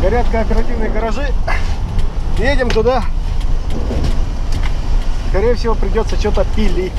Горят кооперативные гаражи. Едем туда. Скорее всего, придется что-то пилить.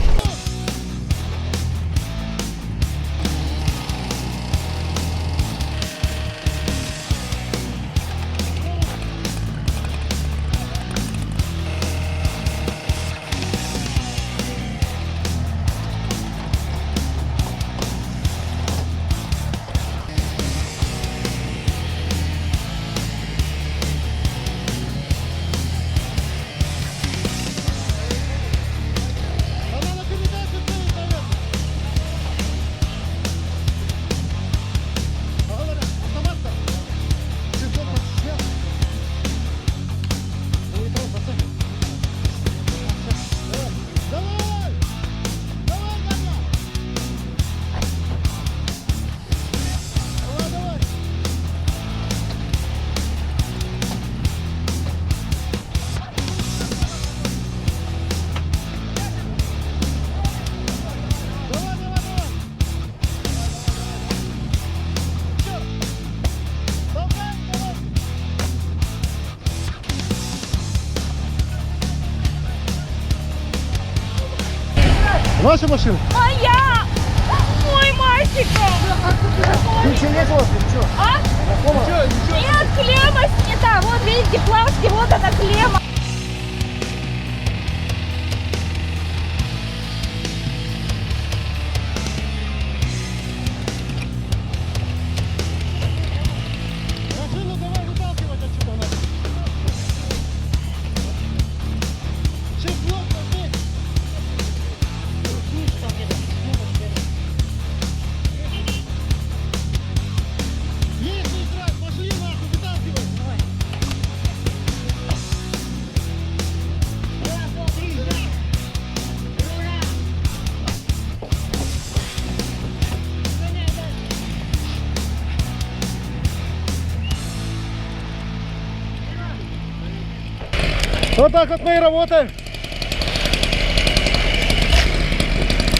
Ваша машина? Моя! Мой мальчиком! Ты еще не ездила? Ты что? А? Нет, клемма снята. Вот видите, плавки, вот эта клемма. Машину давай выталкивать отсюда надо. Сейчас плотно здесь. Есть, не играть, пошли нахуй, выталкивай. Вот так вот мы и работаем.